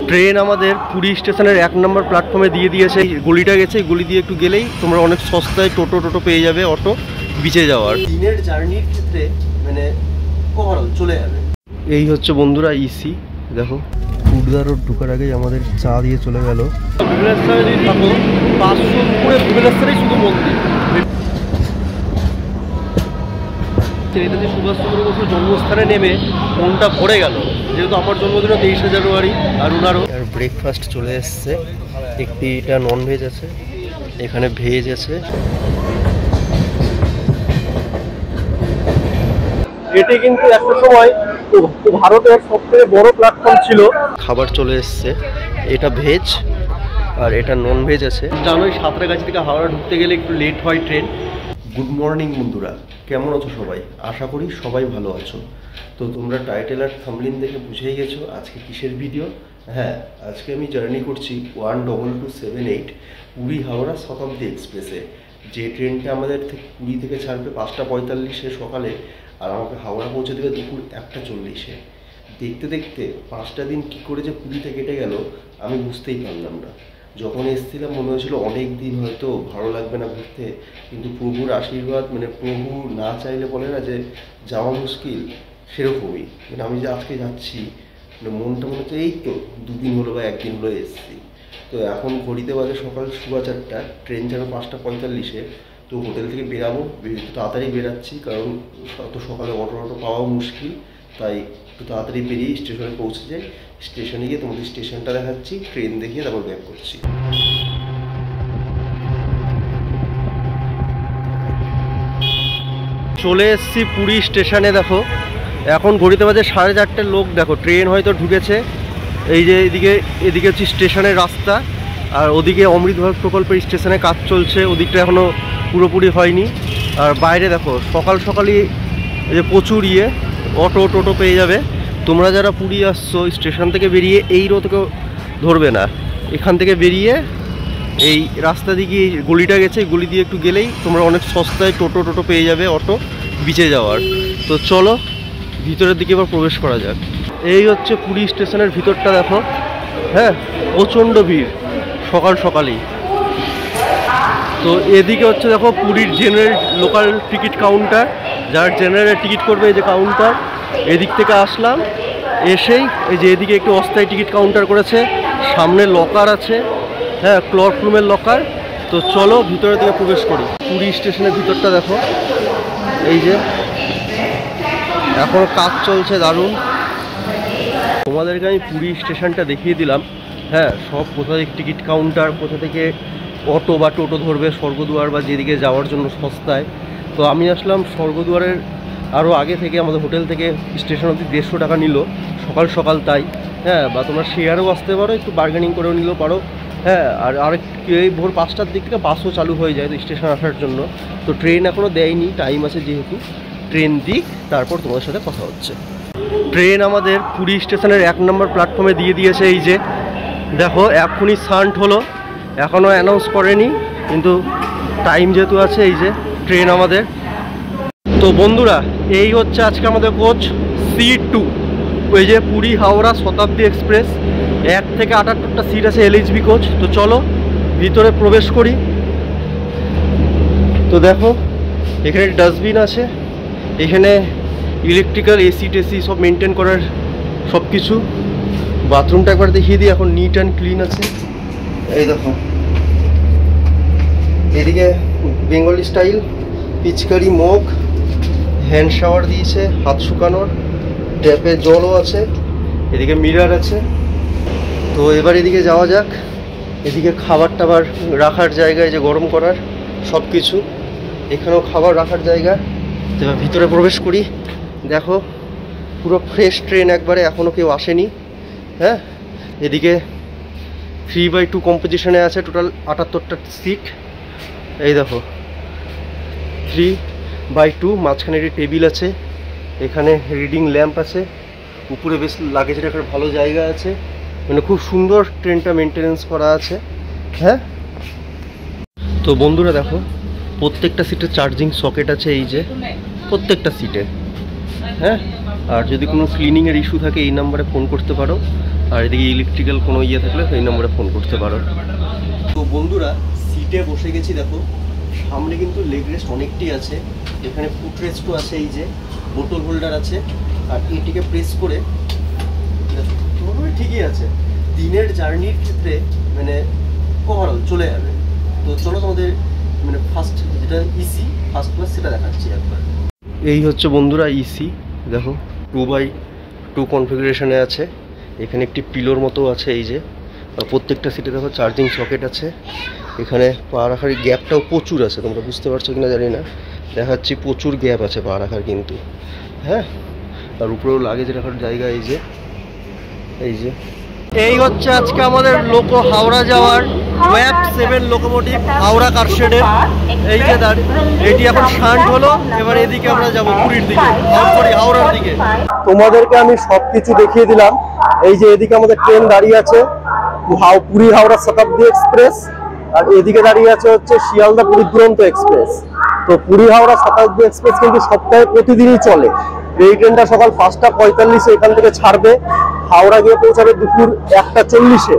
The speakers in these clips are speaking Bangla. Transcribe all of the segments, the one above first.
ট্রেন আমাদের পুরী স্টেশনের 1 নম্বর প্ল্যাটফর্মে দিয়ে দিয়েছে। গলিটা গেছে, গলি দিয়ে একটু গেলেই তোমরা অনেক সস্তায় টোটো পেয়ে যাবে, অটো বিচে যাওয়ার। দিনের জার্নির ক্ষেত্রে মানে ওভারঅল চলে যাবে। এই হচ্ছে বন্ধুরা ইসি, দেখো খুর্দা রোড ঢোকার আগেই আমাদের চা দিয়ে চলে গেল। ভুবনেশ্বরে যদি থাকো 500 উপরে ভুবনেশ্বরেই শুধু মন্দির। নেতাজি সুভাষচন্দ্র বসুর জন্মস্থানে নেমে মনটা ভরে গেল, যেহেতু আমার জন্মদিনও 23শে জানুয়ারি আর ওনারও। আর ব্রেকফাস্ট চলে এসছে, একটিটা ননভেজ আছে, এখানে ভেজ আছে। এটি কিন্তু একটা সময় ভারতের সবথেকে বড় প্ল্যাটফর্ম ছিল। খাবার চলে এসছে, এটা ভেজ আর এটা ননভেজ আছে। জানোই সাঁতরাগাছি থেকে হাওড়া ঢুকতে গেলে একটু লেট হয় ট্রেন। গুড মর্নিং বন্ধুরা, কেমন আছো সবাই? আশা করি সবাই ভালো আছো। তো তোমরা টাইটেল আর থাম্বনেল দেখে বুঝেই গেছো আজকে কিসের ভিডিও। হ্যাঁ, আজকে আমি জার্নি করছি 12278 পুরী হাওড়া শতাব্দী এক্সপ্রেসে, যে ট্রেনটা আমাদের পুরী থেকে ছাড়বে 5টা 45-এ সকালে আর আমাকে হাওড়া পৌঁছে দেবে দুপুর 1টা 40-এ। দেখতে দেখতে 5টা দিন কী করে যে পুরীতে কেটে গেল আমি বুঝতেই পারলাম না। যখন এসেছিলাম মনে হয়েছিল অনেক দিন হয়তো ভালো লাগবে না ঘুরতে, কিন্তু প্রভুর আশীর্বাদ, মানে প্রভু না চাইলে বলে না যে যাওয়া মুশকিল, সেরকমই। মানে আমি যে আজকে যাচ্ছি মানে মনটা মনে হচ্ছে এই তো 2 দিন হলো বা 1 দিন হলো এসেছি। তো এখন ঘড়িতে বাজে সকাল 4:15, ট্রেন যাবে 5টা 45-এ। তো হোটেল থেকে বেরাবো, তাড়াতাড়ি বেরাচ্ছি কারণ অত সকালে অটো পাওয়াও মুশকিল, তাই একটু তাড়াতাড়ি বেরিয়ে স্টেশনে পৌঁছে যাই। স্টেশনে গিয়ে তোমাদের স্টেশনটা দেখাচ্ছি, ট্রেন দেখিয়ে তারপর ব্যাক করছি। চলে এসেছি পুরী স্টেশনে। দেখো এখন ঘড়িতে বাজে 4:30। লোক দেখো, ট্রেন হয়তো ঢুকেছে। এই যে এদিকে হচ্ছে স্টেশনের রাস্তা, আর ওদিকে অমৃত ভারত প্রকল্পের স্টেশনে কাজ চলছে, ওদিকটা এখনও পুরোপুরি হয়নি। আর বাইরে দেখো সকালই এই যে প্রচুর টোটো পেয়ে যাবে। তোমরা যারা পুরী আসছো স্টেশন থেকে বেরিয়ে এই রোডকেও ধরবে না, এখান থেকে বেরিয়ে এই রাস্তা দিকে গলিটা গেছে, গলি দিয়ে একটু গেলেই তোমরা অনেক সস্তায় টোটো পেয়ে যাবে, অটো বিচে যাওয়ার। তো চলো ভিতরের দিকে এবার প্রবেশ করা যাক। এই হচ্ছে পুরী স্টেশনের ভিতরটা, দেখো। হ্যাঁ, প্রচণ্ড ভিড় সকালই। তো এদিকে হচ্ছে দেখো পুরীর জেনারেল লোকাল টিকিট কাউন্টার, যার জেনারেল টিকিট করবে এই যে কাউন্টার। এদিক থেকে আসলাম, এসেই এই যে এদিকে একটু অস্থায়ী টিকিট কাউন্টার করেছে, সামনে লকার আছে, হ্যাঁ ক্লক রুমের লকার। তো চলো ভিতরের দিকে প্রবেশ করি। পুরী স্টেশনের ভিতরটা দেখো, এই যে এখনও কাজ চলছে, দারুণ। তোমাদেরকে আমি পুরী স্টেশনটা দেখিয়ে দিলাম। হ্যাঁ, সব কোথা থেকে টিকিট কাউন্টার, কোথা থেকে অটো বা টোটো ধরবে স্বর্গদুয়ার বা যেদিকে যাওয়ার জন্য সস্তায়। তো আমি আসলাম স্বর্গদুয়ারের আরও আগে থেকে, আমাদের হোটেল থেকে স্টেশন অবধি 150 টাকা নিল সকাল তাই। হ্যাঁ, বা তোমরা শেয়ারেও আসতে পারো, একটু বার্গেনিং করেও নিলেও পারো। হ্যাঁ, আর এই ভোর 5টার দিক থেকে বাসও চালু হয়ে যায় তো স্টেশন আসার জন্য। তো ট্রেন এখনও দেয়নি, টাইম আছে যেহেতু। ট্রেন দিক, তারপর তোমাদের সাথে কথা হচ্ছে। ট্রেন আমাদের পুরী স্টেশনের 1 নম্বর প্ল্যাটফর্মে দিয়ে দিয়েছে। এই যে দেখো এখনই সান্ট হলো, এখনও অ্যানাউন্স করেনি, কিন্তু টাইম যেহেতু আছে। এই যে ট্রেন আমাদের। তো বন্ধুরা, এই হচ্ছে আজকে আমাদের কোচ C2, ওই যে পুরী হাওড়া শতাব্দী এক্সপ্রেস। 1 থেকে 78টা সিট আছে LHB কোচ। তো চলো ভিতরে প্রবেশ করি। তো দেখো এখানে ডাস্টবিন আছে, এখানে ইলেকট্রিক্যাল এসি টেসি সব মেনটেন করার সব কিছু। বাথরুমটা একবার দেখিয়ে দিই, এখন নিট অ্যান্ড ক্লিন আছে। এই দেখো এদিকে বেঙ্গলি স্টাইল পিচকারি মগ, হ্যান্ড শাওয়ার দিয়েছে, হাত শুকানোর, ট্যাপে জলও আছে, এদিকে মিরার আছে। তো এবার এদিকে যাওয়া যাক। এদিকে খাবার টাবার রাখার জায়গায়, যে গরম করার সব কিছু, এখানেও খাবার রাখার জায়গা। তো এবার ভিতরে প্রবেশ করি। দেখো পুরো ফ্রেশ ট্রেন একবারে, এখনও কেউ আসেনি। হ্যাঁ, এদিকে 3/2 কম্পোজিশনে আছে, টোটাল 78টা সিট। এই দেখো 3/2, মাঝখানে একটি টেবিল আছে, এখানে রিডিং ল্যাম্প আছে, উপরে বেশ লাগেজ রাখার ভালো জায়গা আছে। মানে খুব সুন্দর ট্রেনটা মেনটেনেন্স করা আছে। হ্যাঁ, তো বন্ধুরা দেখো প্রত্যেকটা সিটে চার্জিং সকেট আছে, এই যে প্রত্যেকটা সিটে। হ্যাঁ, আর যদি কোনো ক্লিনিংয়ের ইস্যু থাকে এই নাম্বারে ফোন করতে পারো। আর এদিকে ইলেকট্রিক্যাল কোনো ইয়ে থাকলে এই নম্বরে ফোন করতে পারো। তো বন্ধুরা সিটে বসে গেছি, দেখো সামনে কিন্তু লেগ রেস্ট অনেকটাই আছে, এখানে ফুট রেস্টও আছে, এই যে বোতল হোল্ডার আছে। আর এটিকে প্রেস করে ঠিকই আছে, দিনের জার্নির ক্ষেত্রে মানে ওভারঅল চলে যাবে। তো চলো তোমাদের মানে ফার্স্ট যেটা ইসি ফার্স্ট ক্লাস সেটা দেখাচ্ছি একবার। এই হচ্ছে বন্ধুরা ইসি, দেখো 2x2 কনফিগারেশনে আছে। এখানে একটি পিলোর মতো আছে, এই যে প্রত্যেকটা সিটে দেখো চার্জিং সকেট আছে। এখানে পা রাখার গ্যাপটাও প্রচুর আছে, তোমরা বুঝতে পারছো কিনা জানি না, দেখাচ্ছি প্রচুর গ্যাপ আছে পা রাখার কিন্তু। হ্যাঁ, আর উপরেও লাগেজ রাখার জায়গা, এই যে এই হচ্ছে আজকে আমাদের লোকো হাওড়া যাওয়ার ওয়েব 7 লোকোমোটিভ হাওড়া কারশেডের। এই যে এটি এখন শান্ট হলো, এবার এদিকে আমরা যাবো পুরীর দিকে, হাওড়ার দিকে। তোমাদেরকে আমি সবকিছু দেখিয়ে দিলাম। এই যে এদিকে আমাদের ট্রেন দাঁড়িয়ে আছে পুরী হাওড়া শতাব্দী এক্সপ্রেস, আর এদিকে দাঁড়িয়ে আছে হচ্ছে শিয়ালদা পুরী দুরন্ত এক্সপ্রেস। তো পুরী হাওড়া শতাব্দী এক্সপ্রেস কিন্তু সপ্তাহে প্রতিদিনই চলে। এই ট্রেনটা সকাল 5টা 45-এ এখান থেকে ছাড়বে, হাওড়া গিয়ে পৌঁছাবে দুপুর 1টা 40-এ।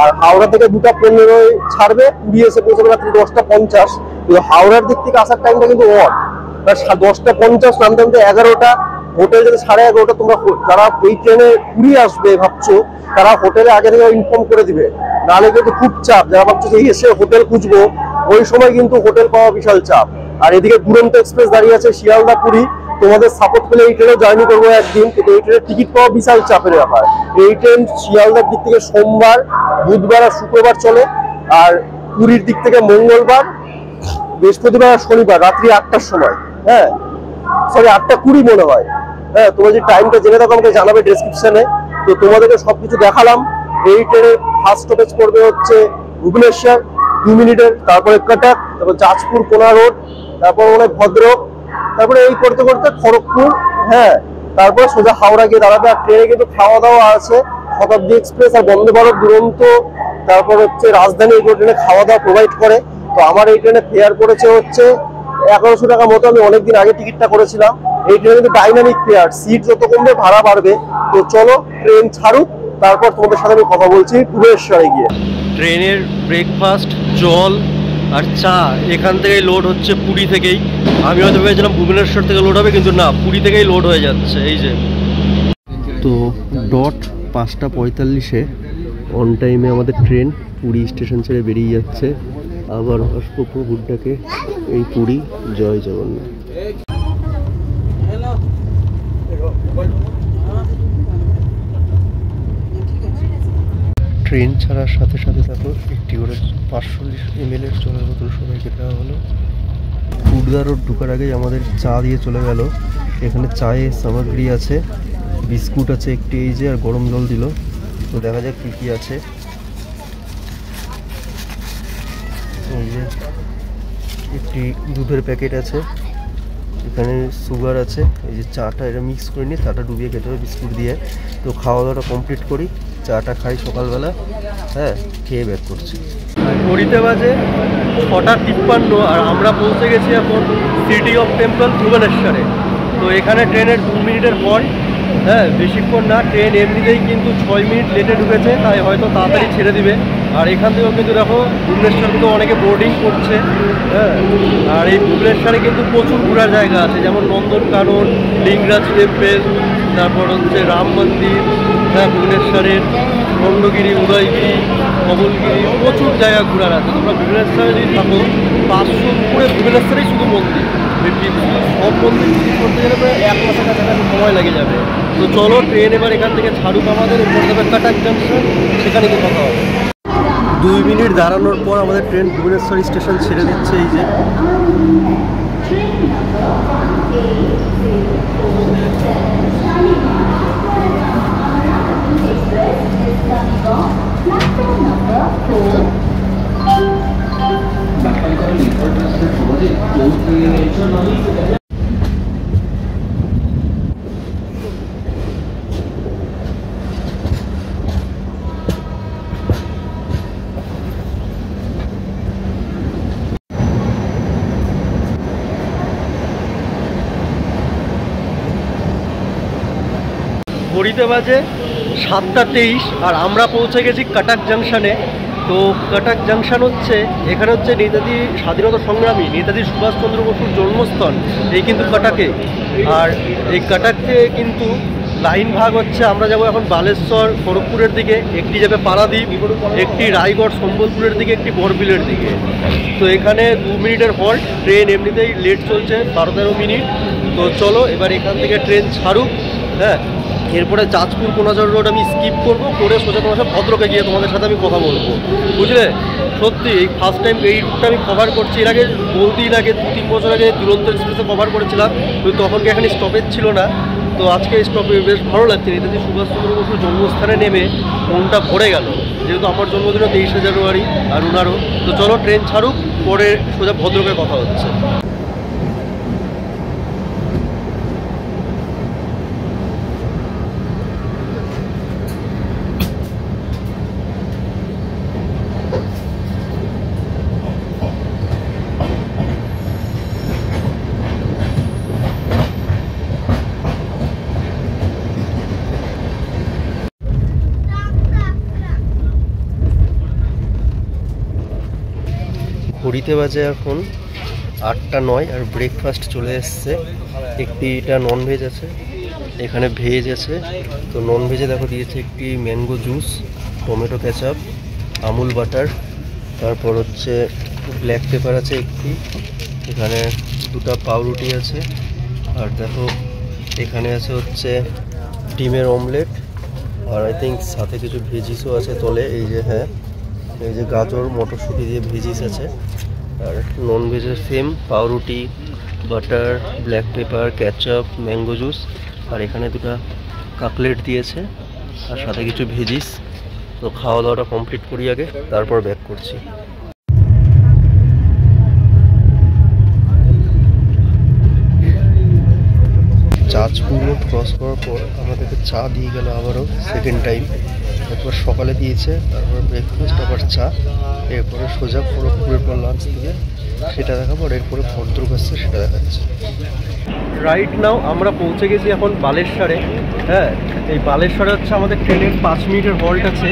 আর হাওড়া থেকে 2টা 15-এ ছাড়বে, পুরী এসে পৌঁছাবে রাত্রি 10টা 50। কিন্তু হাওড়ার দিক থেকে আসার টাইমটা কিন্তু অড, 10টা 50 নামতে নামতে 11টা। হোটেল যদি 11:30, তোমরা যারা এই ট্রেনে পুরী আসবে ভাবছো তারা হোটেলে আগে থেকে ইনফর্ম করে দিবে, নাহলে কিন্তু খুব চাপ। যারা ভাবছো যে এসে হোটেল খুঁজবো, ওই সময় কিন্তু হোটেল পাওয়া বিশাল চাপ। আর এদিকে দুরন্ত এক্সপ্রেস দাঁড়িয়ে আছে শিয়ালদা পুরী। তোমাদের সাপোর্ট পেলে এই ট্রেনে জার্নি করবো একদিন, কিন্তু এই ট্রেনের টিকিট পাওয়া বিশাল চাপের ব্যাপার। এই ট্রেন শিয়ালদার দিক থেকে সোমবার, বুধবার আর শুক্রবার চলে, আর পুরীর দিক থেকে মঙ্গলবার, বৃহস্পতিবার আর শনিবার রাত্রি 8টার সময়। হ্যাঁ, সরি 8টা 20 মনে হয়। হ্যাঁ, তোমরা যদি টাইমটা জেনে থাকো আমাকে জানাবে ডেসক্রিপশনে। তো তোমাদেরকে সবকিছু দেখালাম। এই ট্রেনের ফার্স্ট স্টপেজ করবে হচ্ছে ভুবনেশ্বর 2 মিনিটের, তারপরে কটক, তারপর যাজপুর কোনা রোড, তারপর মনে হয় ভদ্রক, তারপরে এই করতে করতে খড়গপুর। হ্যাঁ, তারপর সোজা হাওড়া গিয়ে দাঁড়াবে। আর ট্রেনে কিন্তু খাওয়া দাওয়া আছে, শতাব্দী এক্সপ্রেস আর বন্দে ভারত দুরন্ত, তারপর হচ্ছে রাজধানী, এগুলো ট্রেনে খাওয়া দাওয়া প্রোভাইড করে। তো আমার এই ট্রেনে ফেয়ার করেছে হচ্ছে 1100 টাকা মতো। আমি অনেকদিন আগে টিকিটটা করেছিলাম। এই ট্রেনে কিন্তু ডাইনামিক ফেয়ার, সিট যত কমবে ভাড়া বাড়বে। তো চলো ট্রেন ছাড়ুক, তারপর তোমাদের সাথে আমি কথা বলছি ভুবনেশ্বরে গিয়ে। ট্রেনের ব্রেকফাস্ট, জল আর চা এখান থেকেই লোড হচ্ছে, পুরী থেকেই। আমি হয়তো ভেবেছিলাম ভুবনেশ্বর থেকে লোড হবে, কিন্তু না, পুরী থেকেই লোড হয়ে যাচ্ছে। এই যে তো ডট 5টা 45-এ অন টাইমে আমাদের ট্রেন পুরী স্টেশন ছেড়ে বেরিয়ে যাচ্ছে। আবার আসবো প্রভুরটাকে, এই পুরী। জয় জগন্নাথ। ট্রেন ছাড়ার সাথে সাথে দেখো একটি করে 500 ml জলের বোতল সবাইকে দেওয়া হলো। খুড়দা রোড ঢুকার আগেই আমাদের চা দিয়ে চলে গেল। এখানে চায়ের সামগ্রী আছে, বিস্কুট আছে একটি, এই যে, আর গরম জল দিল। তো দেখা যাক কি কি আছে। এই যে একটি দুধের প্যাকেট আছে, এখানে সুগার আছে। এই যে চাটা এটা মিক্স করে নিয়ে চাটা ডুবিয়ে খেতে হবে বিস্কুট দিয়ে। তো খাওয়া দাওয়াটা কমপ্লিট করি, চাটা খাই সকালবেলা। হ্যাঁ, খেয়ে ব্যাক করছি। পুরীতে বাজে 6টা 53, আর আমরা পৌঁছে গেছি এখন সিটি অফ টেম্পল ভুবনেশ্বরে। তো এখানে ট্রেনের 2 মিনিটের হল্ট। হ্যাঁ, বেশিক্ষণ না, ট্রেন এমনিতেই কিন্তু 6 মিনিট লেটে ঢুকেছে, তাই হয়তো তাড়াতাড়ি ছেড়ে দিবে। আর এখান থেকেও কিন্তু দেখো ভুবনেশ্বর কিন্তু অনেকে বোর্ডিং করছে। হ্যাঁ, আর এই ভুবনেশ্বরে কিন্তু প্রচুর ঘোরার জায়গা আছে, যেমন নন্দনকানন, লিঙ্গরাজ টেম্পল, তারপর হচ্ছে রাম মন্দির। হ্যাঁ, ভুবনেশ্বরের খণ্ডগিরি, উদয়গিরি, কমলগিরি, প্রচুর জায়গা ঘোরার আছে। তোমরা ভুবনেশ্বরে যদি থাকো 500 উপরে ভুবনেশ্বরেই শুধু মন্দির, সব মন্দির ভিজিট করতে গেলে প্রায় 1 মাসের কাছাকাছি সময় লেগে যাবে। তো চলো ট্রেন এবার এখান থেকে ছাড়ুক আমাদের, উপরে যাবে কটক জাংশন, সেখানে গিয়ে কথা হবে। 2 মিনিট দাঁড়ানোর পর আমাদের ট্রেন ভুবনেশ্বর স্টেশন ছেড়ে দিচ্ছে। এই যে ঘড়িতে বাজে 7:23 আর আমরা পৌঁছে গেছি কাটাক জাংশনে। তো কাটাক জাংশন হচ্ছে, এখানে হচ্ছে নেতাজি স্বাধীনতা সংগ্রামী নেতাজি সুভাষচন্দ্র বসুর জন্মস্থান, এই কিন্তু কাটাকে। আর এই কাটাকে কিন্তু লাইন ভাগ হচ্ছে, আমরা যাব এখন বালেশ্বর খড়গপুরের দিকে, একটি যাবে পারাদ্বীপ, একটি রায়গড় সম্বলপুরের দিকে, একটি বরবিলের দিকে। তো এখানে 2 মিনিটের হল্ট, ট্রেন এমনিতেই লেট চলছে 12-13 মিনিট। তো চলো এবার এখান থেকে ট্রেন ছাড়ুক। হ্যাঁ, এরপরে চাঁদপুর কোনাঝড় রোড আমি স্কিপ করবো, করে সোজা তোমার সাথে ভদ্রকে গিয়ে তোমাদের সাথে আমি কথা বলবো, বুঝলে। সত্যি এই ফার্স্ট টাইম এই রুটটা আমি কভার করছি। এর আগে বলতেই লাগে 2-3 বছর আগে দুরন্ত এক্সপ্রেসে কভার করেছিলাম, তো তখন কি এখানে স্টপেজ ছিল না। তো আজকে স্টপে বেশ ভালো লাগছে, নেতাজি সুভাষচন্দ্র বসুর জন্মস্থানে নেমে মনটা ভরে গেল, যেহেতু আমার জন্মদিনও 23শে জানুয়ারি আর ওনারও। তো চলো ট্রেন ছাড়ুক, পরে সোজা ভদ্রকে কথা হচ্ছে। ঘড়িতে বাজে এখন 8:09 আর ব্রেকফাস্ট চলে এসছে। এটা ননভেজ আছে, এখানে ভেজ আছে। তো ননভেজে দেখো দিয়েছে একটি mango juice, tomato ketchup, Amul butter, তারপর হচ্ছে ব্ল্যাক পেপার আছে একটি, এখানে 2টা পাউরুটি আছে, আর দেখো এখানে আছে হচ্ছে ডিমের অমলেট, আর আই থিঙ্ক সাথে কিছু ভেজিসও আছে তলে। এই যে হ্যাঁ, এই যে গাজর মটরশুঁটি দিয়ে ভেজিস আছে। আর নন ভেজের সেম পাউরুটি, butter, black pepper, ketchup, mango juice, আর এখানে 2টা কাকলেট দিয়েছে আর সাথে কিছু ভেজিস। তো খাওয়া দাওয়াটা কমপ্লিট করি আগে, তারপর ব্যাক করছি। চাঁদপুর রোড ক্রস করার পর আমাদেরকে চা দিয়ে গেল আবারও সেকেন্ড টাইম। এরপর সকালে দিয়েছে, তারপর ব্রেকফাস্ট, আবার চা, এরপরে সোজা খড়গপুরের পর লাঞ্চ দিবে, সেটা দেখাবো। আর এরপরে ভদ্রক আসছে, সেটা দেখাচ্ছে। রাইট নাও আমরা পৌঁছে গেছি এখন বালেশ্বরে। হ্যাঁ, এই বালেশ্বরে হচ্ছে আমাদের ট্রেনের 5 মিনিটের হল্ট আছে।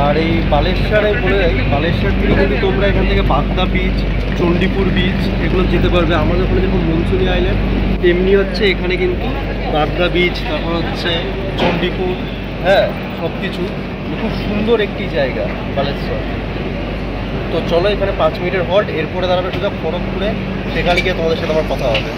আর এই বালেশ্বরে বলে যাই, বালেশ্বর থেকে কিন্তু তোমরা এখান থেকে বাগদা বিচ, চণ্ডীপুর বিচ এগুলো যেতে পারবে। আমাদের ওখানে যেমন মনসুনি আইল্যান্ড, তেমনি হচ্ছে এখানে কিন্তু বাগদা বিচ, তারপর হচ্ছে চণ্ডীপুর, হ্যাঁ সব কিছু। খুব সুন্দর একটি জায়গা বালেশ্বর। তো চলো এখানে 5 মিনিটের হল্ট, এরপরে দাঁড়াবে সোজা খড়গপুরে, সেখানে গিয়ে তোমাদের সাথে আমার কথা হবে।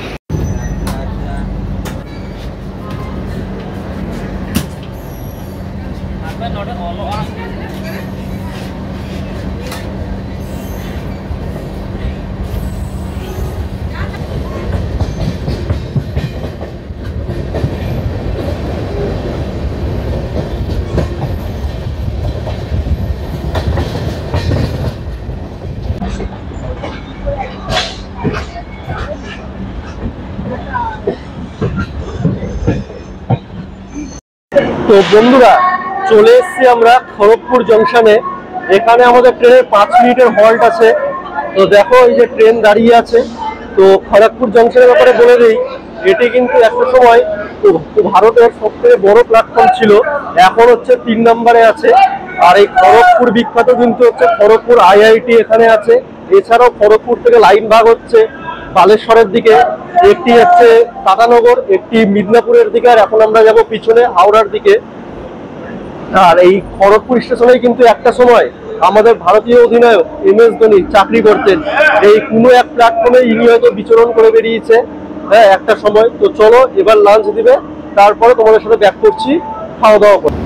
তো বন্ধুরা চলে এসেছি আমরা খড়গপুর জংশনে। এখানে আমাদের ট্রেনের 5 মিনিটের হল্ট আছে। তো দেখো এই যে ট্রেন দাঁড়িয়ে আছে। তো খড়গপুর জংশনের ব্যাপারে বলে দিই, এটি কিন্তু একটা সময় ভারতের সবথেকে বড় প্ল্যাটফর্ম ছিল, এখন হচ্ছে 3 নম্বরে আছে। আর এই খড়গপুর বিখ্যাত কিন্তু হচ্ছে খড়গপুর IIT এখানে আছে। এছাড়াও খড়গপুর থেকে লাইন ভাগ হচ্ছে বালেশ্বরের দিকে, একটি হচ্ছে টাটানগর, একটি মিদনাপুরের দিকে, আর এখন আমরা যাব পিছনে হাওড়ার দিকে। আর এই খড়গপুর স্টেশনে কিন্তু একটা সময় আমাদের ভারতীয় অধিনায়ক MS ধোনি চাকরি করতেন। এই কোনো এক প্ল্যাটফর্মে ইনি হয়তো বিচরণ করে বেরিয়েছে, হ্যাঁ একটা সময়। তো চলো এবার লাঞ্চ দিবে, তারপরে তোমাদের সাথে ব্যাক করছি খাওয়া দাওয়া করে।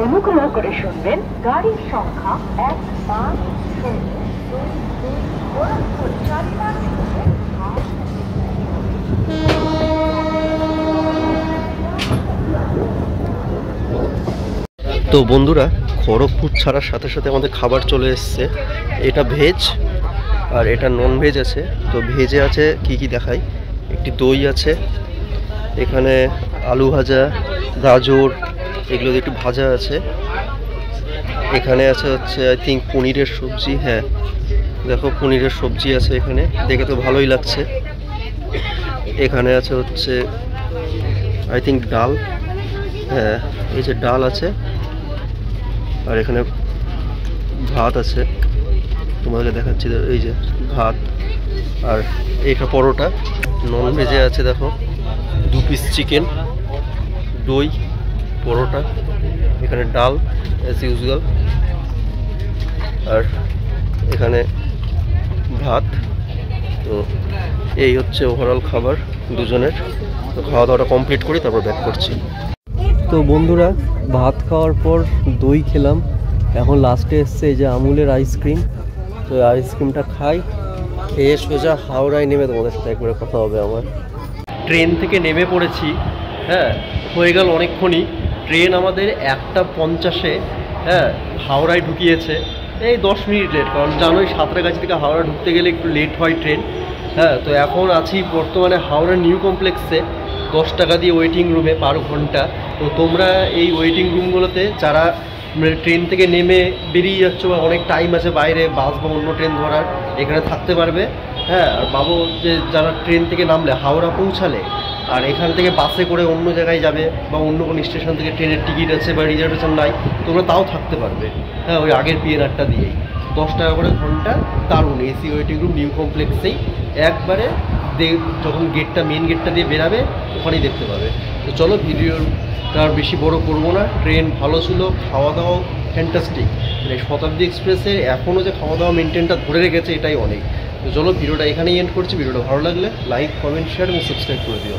অনুগ্রহ করে শুনবেন গাড়ির সংখ্যা 15022 তো বন্ধুরা খড়গপুর ছাড়ার সাথে সাথে আমাদের খাবার চলে এসছে। এটা ভেজ আর এটা নন ভেজ আছে। তো ভেজে আছে কি কি দেখাই, একটি দই আছে, এখানে আলু ভাজা, গাজর এগুলো একটু ভাজা আছে, এখানে আছে হচ্ছে আই থিঙ্ক পনিরের সবজি, হ্যাঁ দেখো পনিরের সবজি আছে এখানে, দেখে তো ভালোই লাগছে। এখানে আছে হচ্ছে আই থিঙ্ক ডাল, হ্যাঁ এই যে ডাল আছে, আর এখানে ভাত আছে, তোমাদেরকে দেখাচ্ছি। এই যে ভাত, আর এইটা পরোটা। নন ভেজে আছে দেখো 2 পিস চিকেন, দই, পরোটা, এখানে ডাল অ্যাজ ইউজুয়াল, আর এখানে ভাত। তো এই হচ্ছে ওভারঅল খাবার দুজনের। তো খাওয়া দাওয়াটা কমপ্লিট করি, তারপর ব্যাক করছি। তো বন্ধুরা, ভাত খাওয়ার পর দই খেলাম, এখন লাস্টে এসছে এই যে আমুলের আইসক্রিম। তো আইসক্রিমটা খাই, খেয়ে সোজা হাওড়ায় নেমে তোমাদের সাথে একবারে কথা হবে আমার। ট্রেন থেকে নেমে পড়েছি, হ্যাঁ হয়ে গেল অনেকক্ষণই। ট্রেন আমাদের 1:50-এ হাওড়ায় ঢুকিয়েছে। এই 10 মিনিট লেট, কারণ জানোই সাঁতরাগাছি থেকে হাওড়া ঢুকতে গেলে একটু লেট হয় ট্রেন। তো এখন আছি বর্তমানে হাওড়া নিউ কমপ্লেক্সে, 10 টাকা দিয়ে ওয়েটিং রুমে পার ঘন্টা। তো তোমরা এই ওয়েটিং রুমগুলোতে যারা ট্রেন থেকে নেমে বেরিয়ে যাচ্ছ বা অনেক টাইম আছে বাইরে বাস বা অন্য ট্রেন ধরার, এখানে থাকতে পারবে। আর বাবু যে যারা ট্রেন থেকে নামলে হাওড়া পৌঁছালে আর এখান থেকে বাসে করে অন্য জায়গায় যাবে বা অন্য কোনো স্টেশন থেকে ট্রেনের টিকিট আছে বা রিজার্ভেশন নাই, তোমরা তাও থাকতে পারবে। ওই আগের পিএনআরটা দিয়েই 10 টাকা করে ঘন্টা, দারুণ এসি ওয়েটিং রুম নিউ কমপ্লেক্সেই। একবারে যখন মেন গেটটা দিয়ে বেরাবে ওখানেই দেখতে পাবে। তো চলো, ভিডিওটা আর বেশি বড় করবো না। ট্রেন ভালো ছিল, খাওয়া দাওয়া ফ্যান্টাস্টিক। মানে শতাব্দী এক্সপ্রেসের এখনও যে খাওয়া দাওয়া মেনটেনটা ধরে রেখেছে এটাই অনেক। তো চলো, ভিডিওটা এখানেই এন্ড করছি। ভিডিওটা ভালো লাগলে লাইক, কমেন্ট, শেয়ার এবং সাবস্ক্রাইব করে দিও।